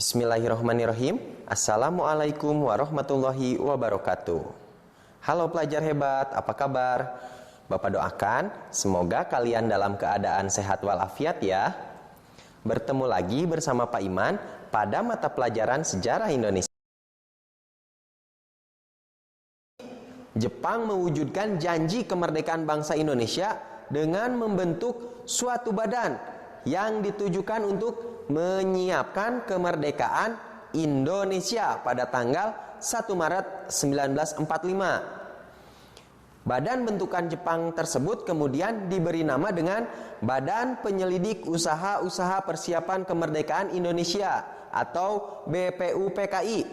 Bismillahirrahmanirrahim. Assalamualaikum warahmatullahi wabarakatuh. Halo pelajar hebat, apa kabar? Bapak doakan semoga kalian dalam keadaan sehat walafiat ya. Bertemu lagi bersama Pak Iman pada mata pelajaran Sejarah Indonesia. Jepang mewujudkan janji kemerdekaan bangsa Indonesia dengan membentuk suatu badan yang ditujukan untuk menyiapkan kemerdekaan Indonesia pada tanggal 1 Maret 1945. Badan bentukan Jepang tersebut kemudian diberi nama dengan Badan Penyelidik Usaha-Usaha Persiapan Kemerdekaan Indonesia atau BPUPKI,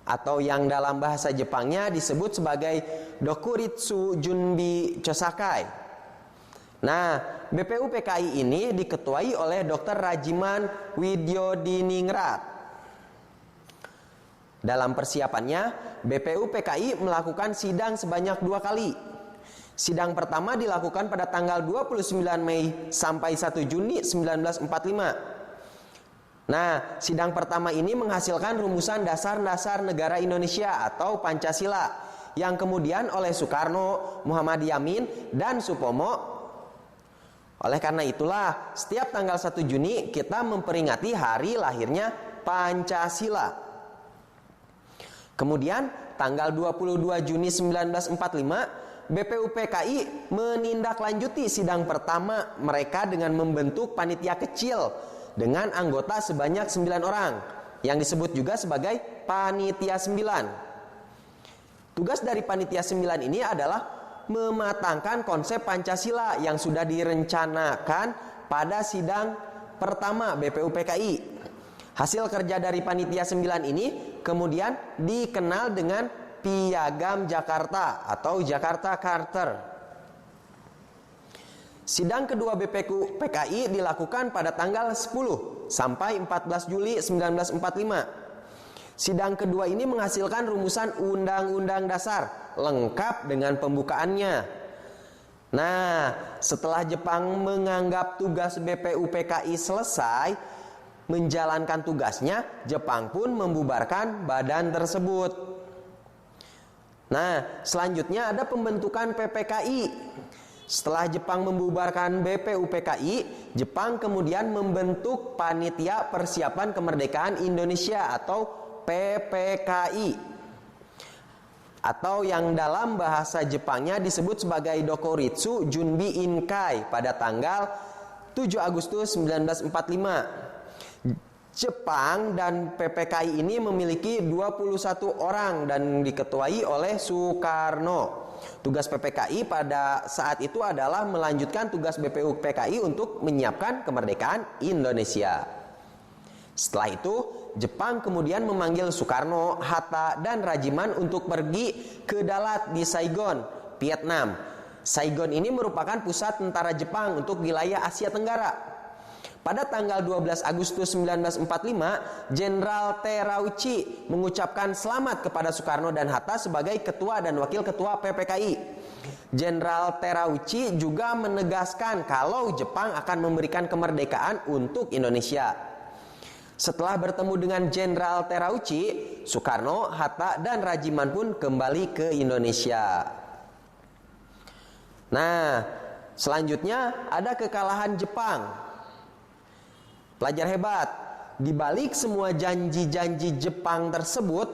atau yang dalam bahasa Jepangnya disebut sebagai Dokuritsu Junbi Chosakai. Nah, BPUPKI ini diketuai oleh Dr. Rajiman Widyodiningrat. Dalam persiapannya, BPUPKI melakukan sidang sebanyak 2 kali. Sidang pertama dilakukan pada tanggal 29 Mei sampai 1 Juni 1945. Nah, sidang pertama ini menghasilkan rumusan dasar-dasar negara Indonesia atau Pancasila yang kemudian oleh Soekarno, Muhammad Yamin, dan Supomo. Oleh karena itulah, setiap tanggal 1 Juni kita memperingati hari lahirnya Pancasila. Kemudian, tanggal 22 Juni 1945, BPUPKI menindaklanjuti sidang pertama mereka dengan membentuk panitia kecil dengan anggota sebanyak 9 orang, yang disebut juga sebagai Panitia 9. Tugas dari Panitia 9 ini adalah mematangkan konsep Pancasila yang sudah direncanakan pada sidang pertama BPUPKI. Hasil kerja dari Panitia 9 ini kemudian dikenal dengan Piagam Jakarta atau Jakarta Charter. Sidang kedua BPUPKI dilakukan pada tanggal 10 sampai 14 Juli 1945. Sidang kedua ini menghasilkan rumusan Undang-Undang Dasar lengkap dengan pembukaannya. Nah, setelah Jepang menganggap tugas BPUPKI selesai menjalankan tugasnya, Jepang pun membubarkan badan tersebut. Nah, selanjutnya ada pembentukan PPKI. Setelah Jepang membubarkan BPUPKI, Jepang kemudian membentuk Panitia Persiapan Kemerdekaan Indonesia atau PPKI, atau yang dalam bahasa Jepangnya disebut sebagai Dokuritsu Junbi Inkai pada tanggal 7 Agustus 1945. Jepang dan PPKI ini memiliki 21 orang dan diketuai oleh Soekarno. Tugas PPKI pada saat itu adalah melanjutkan tugas BPUPKI untuk menyiapkan kemerdekaan Indonesia. Setelah itu, Jepang kemudian memanggil Soekarno, Hatta, dan Rajiman untuk pergi ke Dalat di Saigon, Vietnam. Saigon ini merupakan pusat tentara Jepang untuk wilayah Asia Tenggara. Pada tanggal 12 Agustus 1945, Jenderal Terauchi mengucapkan selamat kepada Soekarno dan Hatta sebagai ketua dan wakil ketua PPKI. Jenderal Terauchi juga menegaskan kalau Jepang akan memberikan kemerdekaan untuk Indonesia. Setelah bertemu dengan Jenderal Terauchi, Soekarno, Hatta, dan Rajiman pun kembali ke Indonesia. Nah, selanjutnya ada kekalahan Jepang. Pelajar hebat, di balik semua janji-janji Jepang tersebut,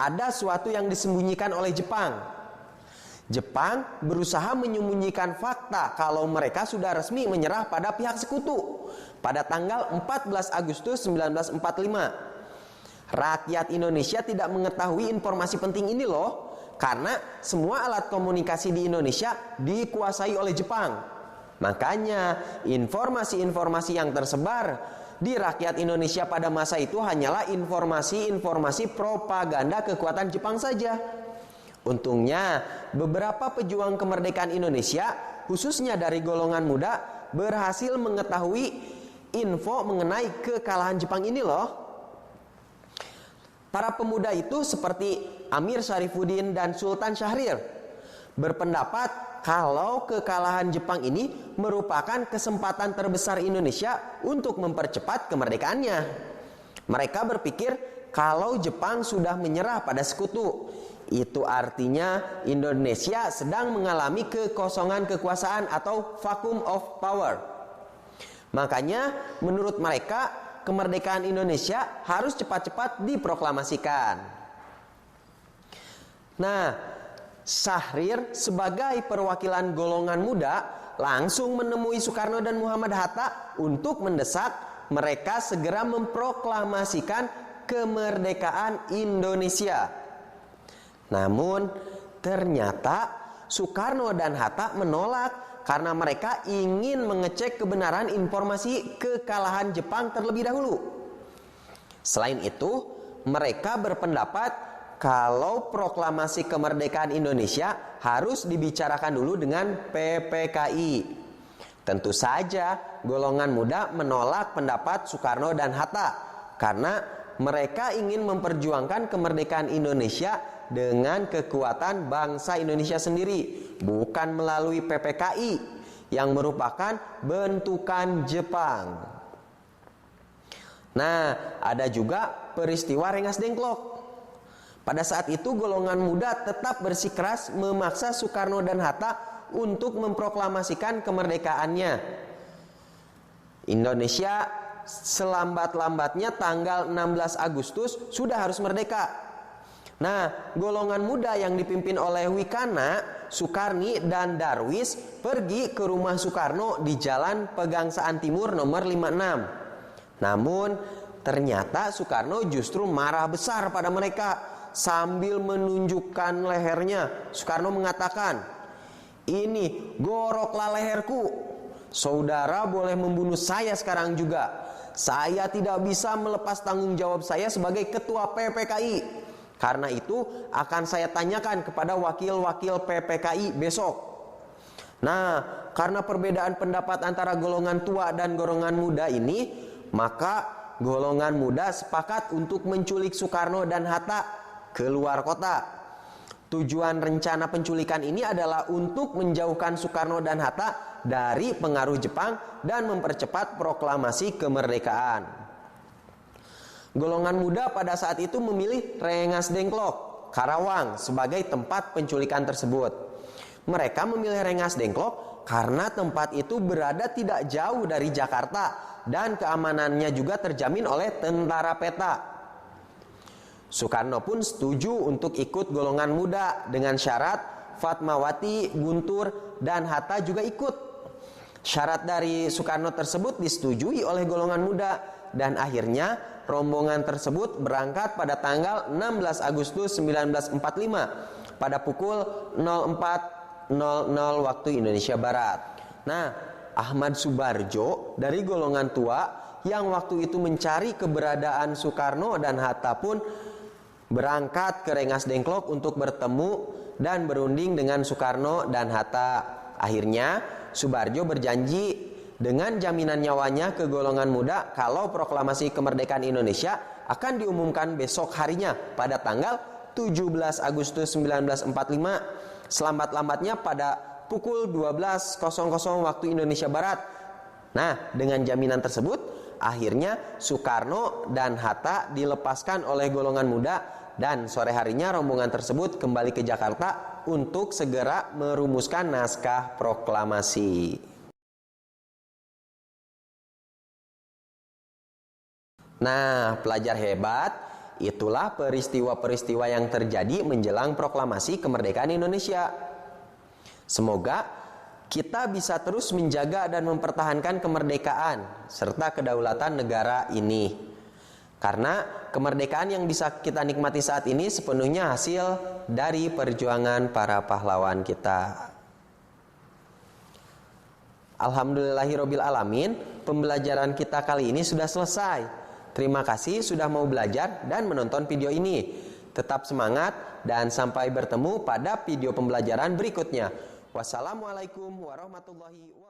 ada suatu yang disembunyikan oleh Jepang. Jepang berusaha menyembunyikan fakta kalau mereka sudah resmi menyerah pada pihak sekutu pada tanggal 14 Agustus 1945. Rakyat Indonesia tidak mengetahui informasi penting ini loh, karena semua alat komunikasi di Indonesia dikuasai oleh Jepang. Makanya informasi-informasi yang tersebar di rakyat Indonesia pada masa itu hanyalah informasi-informasi propaganda kekuatan Jepang saja. Untungnya, beberapa pejuang kemerdekaan Indonesia, khususnya dari golongan muda, berhasil mengetahui info mengenai kekalahan Jepang ini loh. Para pemuda itu seperti Amir Syarifuddin dan Sultan Syahrir berpendapat kalau kekalahan Jepang ini merupakan kesempatan terbesar Indonesia untuk mempercepat kemerdekaannya. Mereka berpikir kalau Jepang sudah menyerah pada sekutu, itu artinya Indonesia sedang mengalami kekosongan kekuasaan atau vacuum of power. Makanya menurut mereka kemerdekaan Indonesia harus cepat-cepat diproklamasikan. Nah, Syahrir sebagai perwakilan golongan muda langsung menemui Soekarno dan Muhammad Hatta untuk mendesak mereka segera memproklamasikan kemerdekaan Indonesia. Namun ternyata Soekarno dan Hatta menolak karena mereka ingin mengecek kebenaran informasi kekalahan Jepang terlebih dahulu. Selain itu, mereka berpendapat kalau proklamasi kemerdekaan Indonesia harus dibicarakan dulu dengan PPKI. Tentu saja golongan muda menolak pendapat Soekarno dan Hatta karena mereka ingin memperjuangkan kemerdekaan Indonesia dengan kekuatan bangsa Indonesia sendiri, bukan melalui PPKI yang merupakan bentukan Jepang. Nah, ada juga peristiwa Rengas Dengklok. Pada saat itu golongan muda tetap bersikeras memaksa Soekarno dan Hatta untuk memproklamasikan kemerdekaannya. Indonesia selambat-lambatnya tanggal 16 Agustus sudah harus merdeka. Nah, golongan muda yang dipimpin oleh Wikana, Sukarni, dan Darwis pergi ke rumah Soekarno di Jalan Pegangsaan Timur nomor 56. Namun, ternyata Soekarno justru marah besar pada mereka. Sambil menunjukkan lehernya, Soekarno mengatakan, "Ini goroklah leherku. Saudara boleh membunuh saya sekarang juga. Saya tidak bisa melepas tanggung jawab saya sebagai ketua PPKI. Karena itu akan saya tanyakan kepada wakil-wakil PPKI besok." Nah, karena perbedaan pendapat antara golongan tua dan golongan muda ini, maka golongan muda sepakat untuk menculik Soekarno dan Hatta ke luar kota. Tujuan rencana penculikan ini adalah untuk menjauhkan Soekarno dan Hatta dari pengaruh Jepang dan mempercepat proklamasi kemerdekaan. Golongan muda pada saat itu memilih Rengas Dengklok, Karawang sebagai tempat penculikan tersebut. Mereka memilih Rengas Dengklok karena tempat itu berada tidak jauh dari Jakarta dan keamanannya juga terjamin oleh tentara peta. Soekarno pun setuju untuk ikut golongan muda dengan syarat Fatmawati, Guntur, dan Hatta juga ikut. Syarat dari Soekarno tersebut disetujui oleh golongan muda dan akhirnya rombongan tersebut berangkat pada tanggal 16 Agustus 1945 pada pukul 04.00 waktu Indonesia Barat. Nah, Ahmad Subarjo dari golongan tua yang waktu itu mencari keberadaan Soekarno dan Hatta pun berangkat ke Rengas Dengklok untuk bertemu dan berunding dengan Soekarno dan Hatta. Akhirnya Subarjo berjanji dengan jaminan nyawanya ke golongan muda kalau proklamasi kemerdekaan Indonesia akan diumumkan besok harinya pada tanggal 17 Agustus 1945, selambat-lambatnya pada pukul 12.00 waktu Indonesia Barat. Nah, dengan jaminan tersebut akhirnya Soekarno dan Hatta dilepaskan oleh golongan muda dan sore harinya rombongan tersebut kembali ke Jakarta untuk segera merumuskan naskah proklamasi. Nah, pelajar hebat, itulah peristiwa-peristiwa yang terjadi menjelang proklamasi kemerdekaan Indonesia. Semoga kita bisa terus menjaga dan mempertahankan kemerdekaan serta kedaulatan negara ini. Karena kemerdekaan yang bisa kita nikmati saat ini sepenuhnya hasil dari perjuangan para pahlawan kita. Alhamdulillahirabbil alamin, pembelajaran kita kali ini sudah selesai. Terima kasih sudah mau belajar dan menonton video ini. Tetap semangat dan sampai bertemu pada video pembelajaran berikutnya. Wassalamualaikum warahmatullahi wabarakatuh.